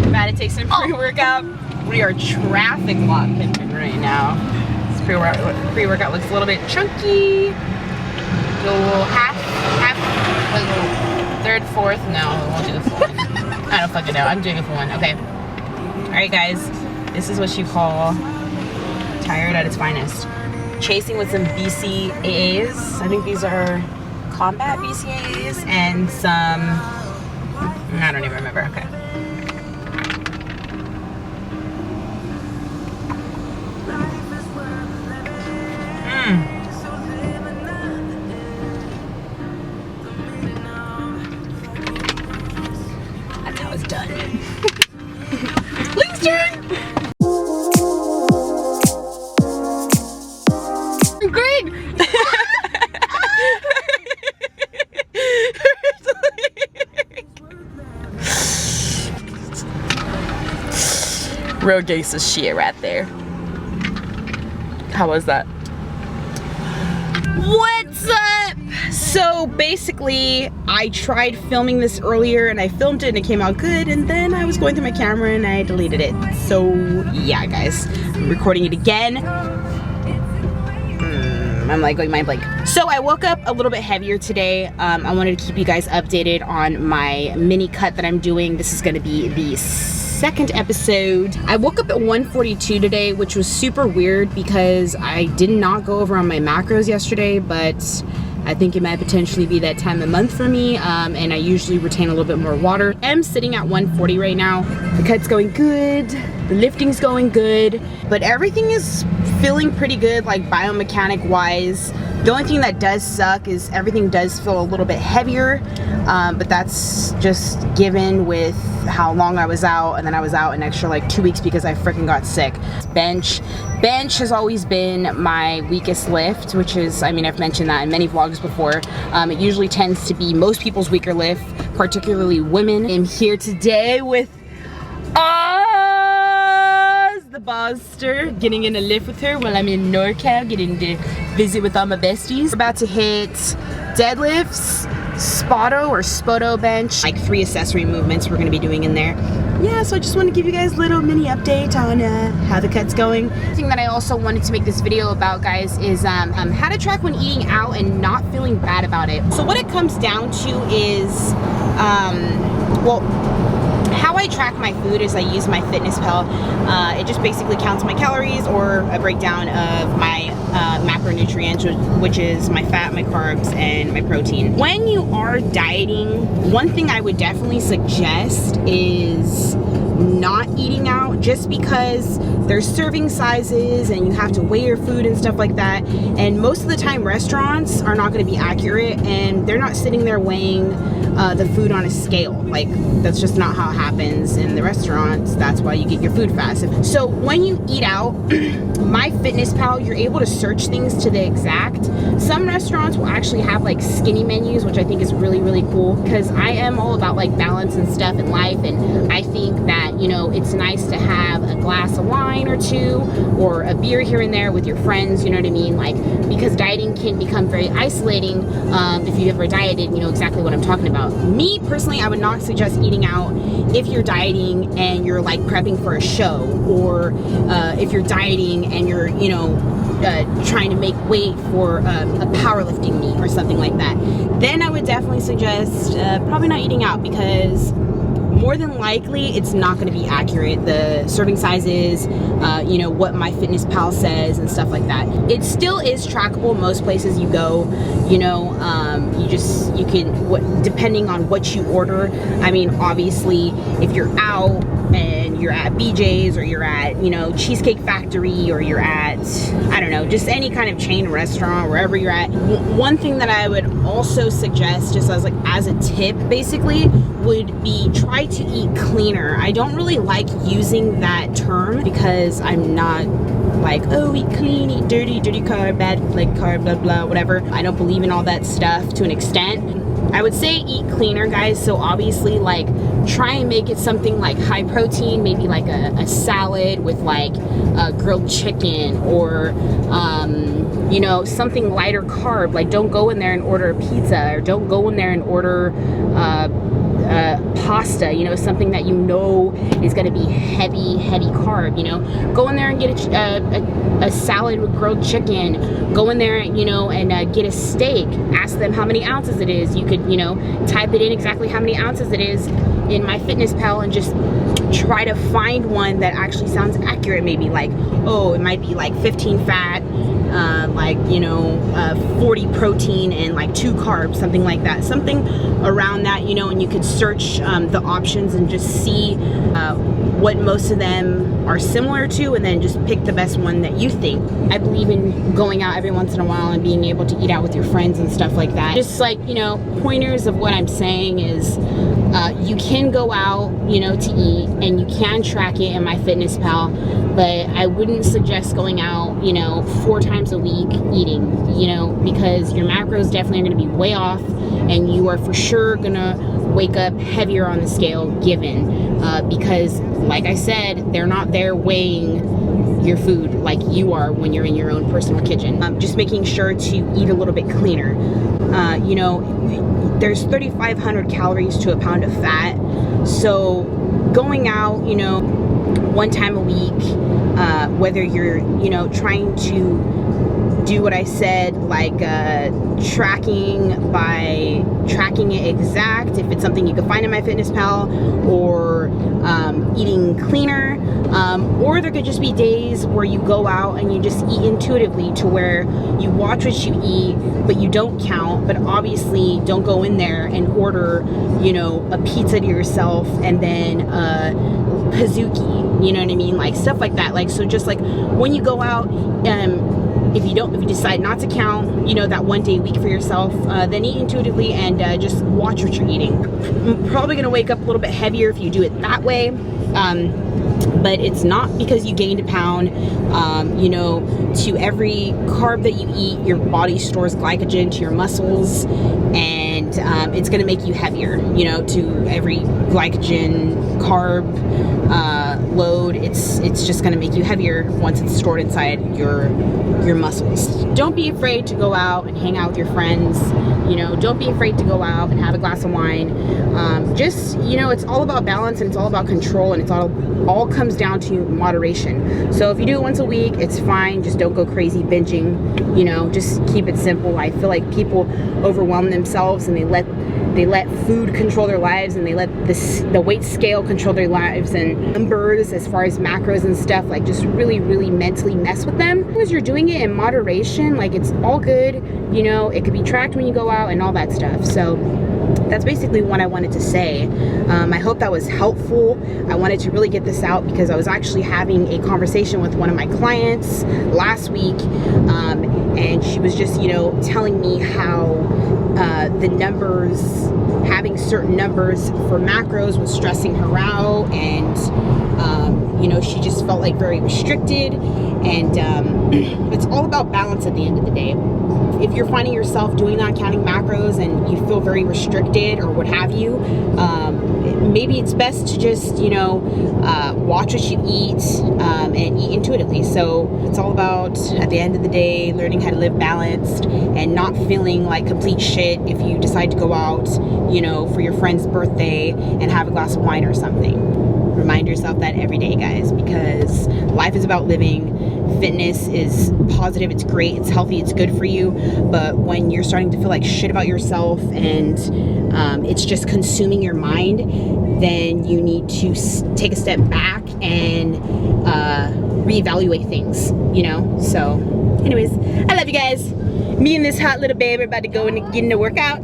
About to take some pre-workout. We are traffic lock pimping right now. This pre-workout looks a little bit chunky. Do a little half, third, fourth. No, we won't do the full one. I don't fucking know. I'm doing a full one. Okay. All right, guys. This is what you call tired at its finest. Chasing with some BCAAs. I think these are combat BCAAs and some, I don't even remember. Okay. That's how it's done. Please turn. Great. Real gangsta shit right there. How was that? What's up? So basically, I tried filming this earlier and I filmed it and it came out good, and then I was going through my camera and I deleted it. So yeah, guys, I'm recording it again. I'm like going mind blank. So I woke up a little bit heavier today. I wanted to keep you guys updated on my mini cut that I'm doing. This is gonna be the second episode. I woke up at 1:42 today, which was super weird because I did not go over on my macros yesterday, but I think it might potentially be that time of month for me, and I usually retain a little bit more water. I'm sitting at 140 right now. The cut's going good, the lifting's going good, but everything is feeling pretty good, like biomechanic wise. The only thing that does suck is everything does feel a little bit heavier, but that's just given with how long I was out, and then I was out an extra like 2 weeks because I freaking got sick. Bench has always been my weakest lift, which is, I mean, I've mentioned that in many vlogs before. It usually tends to be most people's weaker lift, particularly women. I'm here today with Oz, the Bozster, getting in a lift with her while I'm in NorCal, getting to visit with all my besties. We're about to hit deadlifts, Spoto or Spoto bench, like 3 accessory movements we're gonna be doing in there. Yeah, so I just want to give you guys a little mini update on how the cut's going. The thing that I also wanted to make this video about, guys, is how to track when eating out and not feeling bad about it. So what it comes down to is, well, how I track my food is I use MyFitnessPal. It just basically counts my calories or a breakdown of my macronutrients, which is my fat, my carbs, and my protein. When you are dieting, one thing I would definitely suggest is not eating out, just because there's serving sizes and you have to weigh your food and stuff like that, and most of the time restaurants are not going to be accurate and they're not sitting there weighing the food on a scale. Like, that's just not how it happens in the restaurants. That's why you get your food fast. So when you eat out, MyFitnessPal, you're able to search things to the exact. Some restaurants will actually have like skinny menus, which I think is really, really cool, because I am all about like balance and stuff in life, and I think that, you know, it's nice to have a glass of wine or two or a beer here and there with your friends, you know what I mean? Like, because dieting can become very isolating. If you ever dieted, you know exactly what I'm talking about. Me personally, I would not suggest eating out if you're dieting and you're like prepping for a show, or if you're dieting and you're, you know, trying to make weight for a powerlifting meet or something like that. Then I would definitely suggest probably not eating out, because more than likely it's not going to be accurate. The serving sizes, you know, what MyFitnessPal says and stuff like that. It still is trackable most places you go, you know. You can, depending on what you order. I mean, obviously, if you're out and you're at BJ's or you're at, you know, Cheesecake Factory, or you're at, I don't know, just any kind of chain restaurant, wherever you're at. One thing that I would also suggest, just as a tip basically, would be try to eat cleaner. I don't really like using that term because I'm not like, oh, eat clean, eat dirty carb, bad like carb, blah blah, whatever. I don't believe in all that stuff to an extent. I would say eat cleaner, guys. So obviously, like, try and make it something like high protein, maybe like a salad with like grilled chicken, or you know, something lighter carb. Like, don't go in there and order a pizza, or don't go in there and order pasta, you know, something that you know is going to be heavy carb. You know, go in there and get a salad with grilled chicken. Go in there, you know, and get a steak. Ask them how many ounces it is. You could, you know, type it in exactly how many ounces it is in MyFitnessPal and just try to find one that actually sounds accurate. Maybe like, oh, it might be like 15 fat, like, you know, 40 protein and like 2 carbs, something like that, something around that, you know. And you could search the options and just see what most of them are similar to, and then just pick the best one that you think. I believe in going out every once in a while and being able to eat out with your friends and stuff like that. Just like, you know, pointers of what I'm saying is you can go out, you know, to eat, and you can track it in MyFitnessPal, but I wouldn't suggest going out, you know, 4 times a week eating, you know, because your macros definitely are going to be way off, and you are for sure going to wake up heavier on the scale given, because like I said, they're not there weighing your food like you are when you're in your own personal kitchen. Just making sure to eat a little bit cleaner. You know, there's 3,500 calories to a pound of fat, so going out, you know, 1 time a week, whether you're, you know, trying to do what I said, like tracking it exact, if it's something you can find in MyFitnessPal, or eating cleaner, or there could just be days where you go out and you just eat intuitively, to where you watch what you eat but you don't count, but obviously don't go in there and order, you know, a pizza to yourself and then Pizookie, you know what I mean, like stuff like that. Like, so just like when you go out, if you decide not to count, you know, that 1 day a week for yourself, then eat intuitively and just watch what you're eating. I'm probably gonna wake up a little bit heavier if you do it that way, but it's not because you gained a pound. You know, to every carb that you eat, your body stores glycogen to your muscles, and it's gonna make you heavier. You know, to every glycogen carb load, it's just gonna make you heavier once it's stored inside your muscles. Don't be afraid to go out and hang out with your friends. You know, don't be afraid to go out and have a glass of wine. Just, you know, it's all about balance, and it's all about control, and it's all comes down to moderation. So if you do it once a week, it's fine. Just don't go crazy binging. You know, just keep it simple. I feel like people overwhelm themselves, and they let food control their lives, and they let the weight scale control their lives, and numbers as far as macros and stuff, like, just really mentally mess with them. As you're doing it in moderation, like, it's all good. You know, it could be tracked when you go out and all that stuff. So that's basically what I wanted to say. I hope that was helpful. I wanted to really get this out because I was actually having a conversation with one of my clients last week, and she was just, you know, telling me how the numbers, having certain numbers for macros was stressing her out, and you know, she just felt like very restricted, and it's all about balance at the end of the day. If you're finding yourself doing that, counting macros, and you feel very restricted or what have you, maybe it's best to just, you know, watch what you eat, and eat intuitively. So it's all about, at the end of the day, learning how to live balanced and not feeling like complete shit if you decide to go out, you know, for your friend's birthday and have a glass of wine or something. Remind yourself that every day, guys, because life is about living. Fitness is positive, it's great, it's healthy, it's good for you, but when you're starting to feel like shit about yourself and it's just consuming your mind, then you need to take a step back and reevaluate things, you know? So anyways, I love you guys. Me and this hot little babe are about to go and get in the workout.